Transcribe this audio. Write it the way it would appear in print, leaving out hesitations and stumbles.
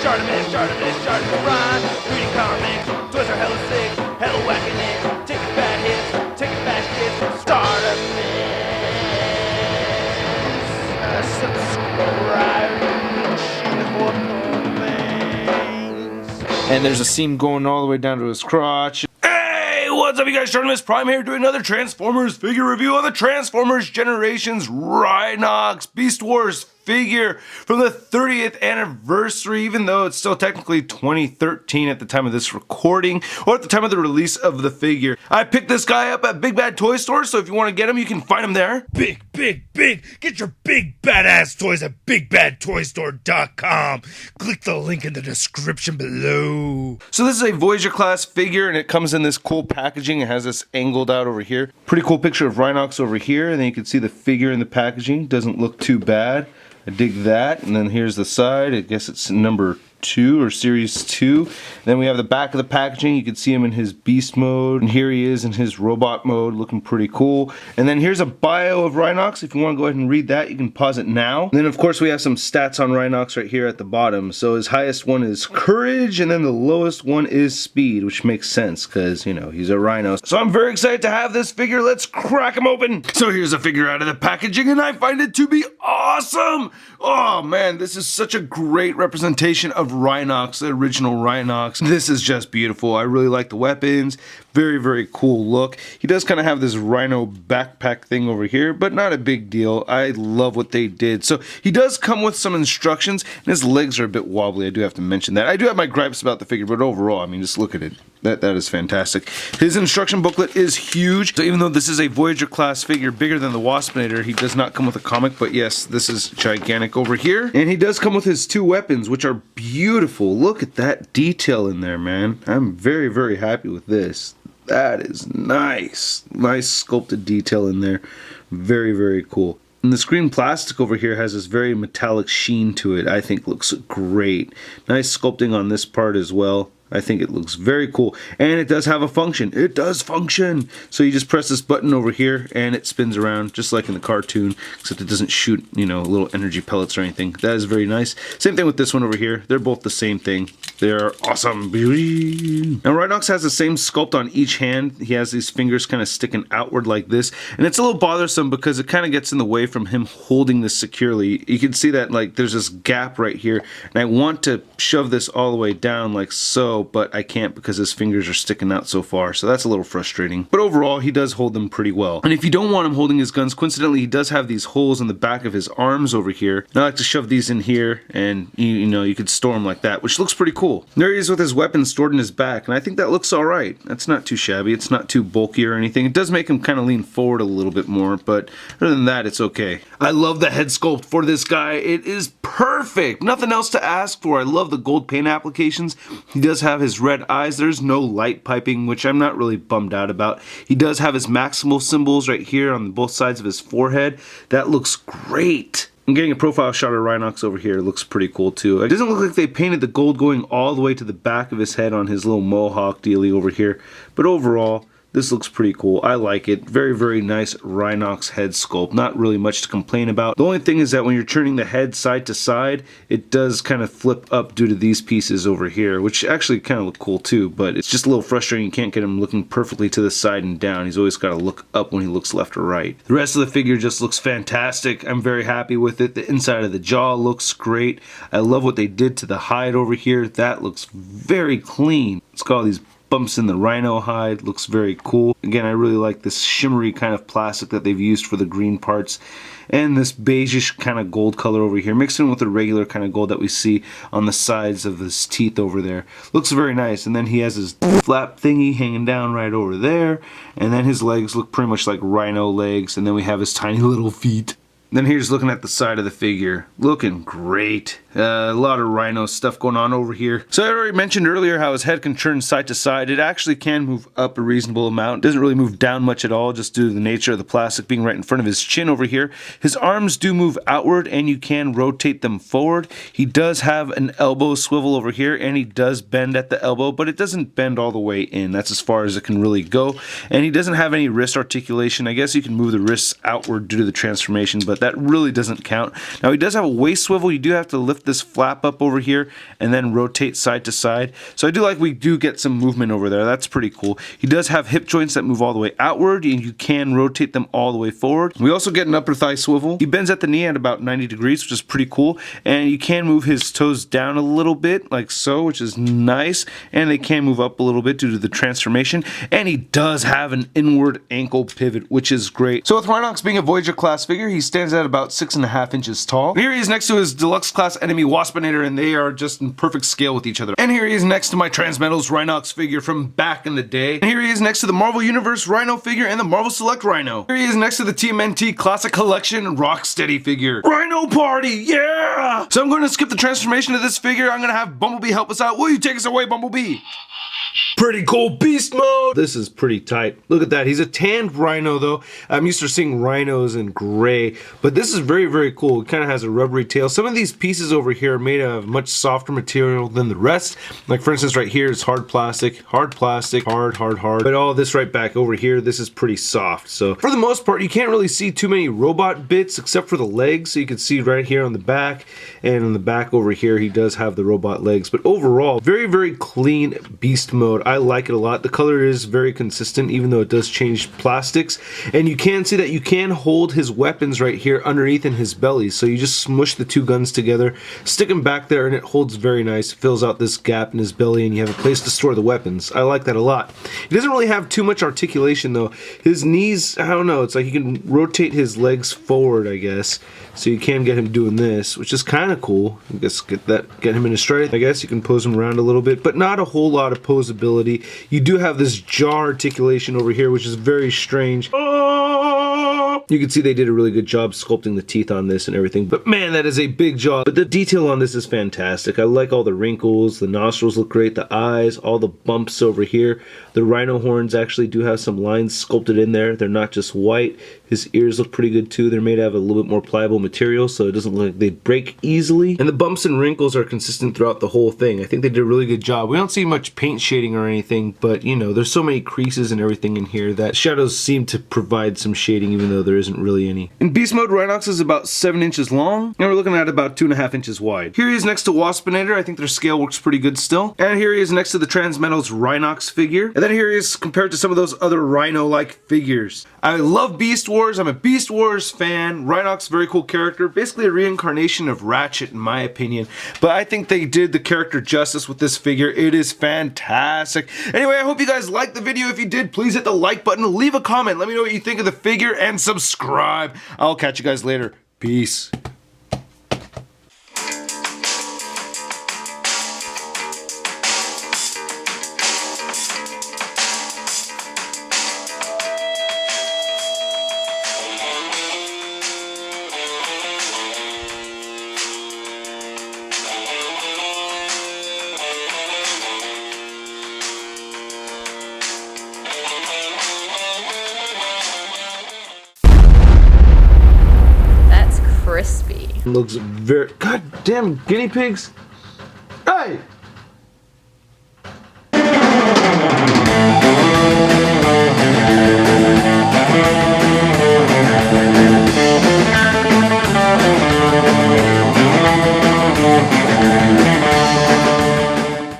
Articulation, rhyme, reading comics, toys are hella sick, hella whacking it, taking bad hits, taking bad shits, start a mix, subscribe for more things. And there's a seam going all the way down to his crotch. Hey, what's up you guys, Journalist Prime here doing another Transformers figure review on the Transformers Generations Rhinox Beast Wars figure from the 30th anniversary, even though it's still technically 2013 at the time of this recording, or at the time of the release of the figure. I picked this guy up at Big Bad Toy Store, so if you want to get him, you can find him there. Big! Get your big badass toys at BigBadToyStore.com. Click the link in the description below. So this is a Voyager class figure, and it comes in this cool packaging. It has this angled out over here. Pretty cool picture of Rhinox over here, and then you can see the figure in the packaging. Doesn't look too bad. I dig that. And then here's the side. I guess it's number 2 or series 2. Then we have the back of the packaging. You can see him in his beast mode, and here he is in his robot mode, looking pretty cool. And then here's a bio of Rhinox. If you want to go ahead and read that, you can pause it now. And then of course we have some stats on Rhinox right here at the bottom. So his highest one is courage, and then the lowest one is speed, which makes sense because, you know, he's a rhino. So I'm very excited to have this figure. Let's crack him open. So here's a figure out of the packaging, and I find it to be awesome. Oh man, this is such a great representation of Rhinox, the original Rhinox. This is just beautiful. I really like the weapons. Very cool look. He does kind of have this rhino backpack thing over here, but not a big deal. I love what they did. So he does come with some instructions, and his legs are a bit wobbly. I do have to mention that. I do have my gripes about the figure, but overall, I mean, just look at it. That is fantastic. His instruction booklet is huge. So even though this is a Voyager class figure bigger than the Waspinator, he does not come with a comic, but yes, this is gigantic over here. And he does come with his 2 weapons, which are beautiful. Look at that detail in there, man. I'm very happy with this. That is nice. Nice sculpted detail in there. Very cool. And the screen plastic over here has this very metallic sheen to it. I think looks great. Nice sculpting on this part as well. I think it looks very cool, and it does have a function. It does function. So you just press this button over here and it spins around just like in the cartoon, except it doesn't shoot, you know, little energy pellets or anything. That is very nice. Same thing with this one over here. They're both the same thing. They're awesome. Now Rhinox has the same sculpt on each hand. He has these fingers kind of sticking outward like this, and it's a little bothersome because it kind of gets in the way from him holding this securely. You can see that like there's this gap right here, and I want to shove this all the way down like so, but I can't because his fingers are sticking out so far, so that's a little frustrating. But overall, he does hold them pretty well. And if you don't want him holding his guns, coincidentally, he does have these holes in the back of his arms over here. And I like to shove these in here, and you know, you could store them like that, which looks pretty cool. There he is with his weapons stored in his back, and I think that looks alright. That's not too shabby. It's not too bulky or anything. It does make him kind of lean forward a little bit more, but other than that, it's okay. I love the head sculpt for this guy. It is perfect. Nothing else to ask for. I love the gold paint applications. He does have his red eyes. There's no light piping, which I'm not really bummed out about. He does have his maximal symbols right here on both sides of his forehead. That looks great. I'm getting a profile shot of Rhinox over here. It looks pretty cool too. It doesn't look like they painted the gold going all the way to the back of his head on his little mohawk dealy over here, but overall, this looks pretty cool. I like it. Very nice Rhinox head sculpt. Not really much to complain about. The only thing is that when you're turning the head side to side, it does kind of flip up due to these pieces over here, which actually kind of look cool too, but it's just a little frustrating. You can't get him looking perfectly to the side and down. He's always got to look up when he looks left or right. The rest of the figure just looks fantastic. I'm very happy with it. The inside of the jaw looks great. I love what they did to the hide over here. That looks very clean. It's got all these bumps in the rhino hide. Looks very cool. Again, I really like this shimmery kind of plastic that they've used for the green parts, and this beigeish kind of gold color over here mixed in with the regular kind of gold that we see on the sides of his teeth over there. Looks very nice. And then he has his flap thingy hanging down right over there, and then his legs look pretty much like rhino legs, and then we have his tiny little feet. Then here's looking at the side of the figure. Looking great. A lot of rhino stuff going on over here. So I already mentioned earlier how his head can turn side to side. It actually can move up a reasonable amount. It doesn't really move down much at all, just due to the nature of the plastic being right in front of his chin over here. His arms do move outward, and you can rotate them forward. He does have an elbow swivel over here, and he does bend at the elbow, but it doesn't bend all the way in. That's as far as it can really go. And he doesn't have any wrist articulation. I guess you can move the wrists outward due to the transformation, but but that really doesn't count. Now he does have a waist swivel. You do have to lift this flap up over here and then rotate side to side. So I do like we do get some movement over there. That's pretty cool. He does have hip joints that move all the way outward, and you can rotate them all the way forward. We also get an upper thigh swivel. He bends at the knee at about 90 degrees, which is pretty cool, and you can move his toes down a little bit like so, which is nice, and they can move up a little bit due to the transformation. And he does have an inward ankle pivot, which is great. So with Rhinox being a Voyager class figure, he stands at about 6.5 inches tall. Here he is next to his deluxe class enemy Waspinator, and they are just in perfect scale with each other. And here he is next to my Transmetals Rhinox figure from back in the day. And here he is next to the Marvel Universe Rhino figure and the Marvel Select Rhino. Here he is next to the TMNT Classic Collection Rocksteady figure. Rhino Party, yeah! So I'm going to skip the transformation of this figure. I'm going to have Bumblebee help us out. Will you take us away, Bumblebee? Pretty cool beast mode. This is pretty tight. Look at that. He's a tanned rhino though. I'm used to seeing rhinos in gray, but this is very, very cool. It kind of has a rubbery tail. Some of these pieces over here are made of much softer material than the rest. Like for instance, right here is hard plastic, hard, hard. But all this right back over here, this is pretty soft. So for the most part, you can't really see too many robot bits except for the legs. So you can see right here on the back, and on the back over here, he does have the robot legs. But overall, very, very clean beast mode. I like it a lot. The color is very consistent, even though it does change plastics. And you can see that you can hold his weapons right here underneath in his belly. So you just smush the two guns together, stick them back there, and it holds very nice. It fills out this gap in his belly, and you have a place to store the weapons. I like that a lot. He doesn't really have too much articulation though. His knees, I don't know, it's like you can rotate his legs forward, I guess. So you can get him doing this, which is kind of cool. I guess get him in a stride. I guess you can pose him around a little bit, but not a whole lot of posability. You do have this jaw articulation over here, which is very strange. You can see they did a really good job sculpting the teeth on this and everything, but man, that is a big jaw. But the detail on this is fantastic. I like all the wrinkles, the nostrils look great, the eyes, all the bumps over here. The rhino horns actually do have some lines sculpted in there. They're not just white. His ears look pretty good too. They're made out of a little bit more pliable material, so it doesn't look like they break easily. And the bumps and wrinkles are consistent throughout the whole thing. I think they did a really good job. We don't see much paint shading or anything, but you know, there's so many creases and everything in here that shadows seem to provide some shading, even though there isn't really any. In beast mode, Rhinox is about 7 inches long, and we're looking at about 2.5 inches wide. Here he is next to Waspinator. I think their scale works pretty good still. And here he is next to the Transmetals Rhinox figure. And then here he is compared to some of those other rhino-like figures. I love Beast Wars. I'm a Beast Wars fan. Rhinox, very cool character. Basically a reincarnation of Ratchet in my opinion. But I think they did the character justice with this figure. It is fantastic. Anyway, I hope you guys liked the video. If you did, please hit the like button. Leave a comment. Let me know what you think of the figure and subscribe. I'll catch you guys later. Peace. Crispy. Looks very... God damn, guinea pigs!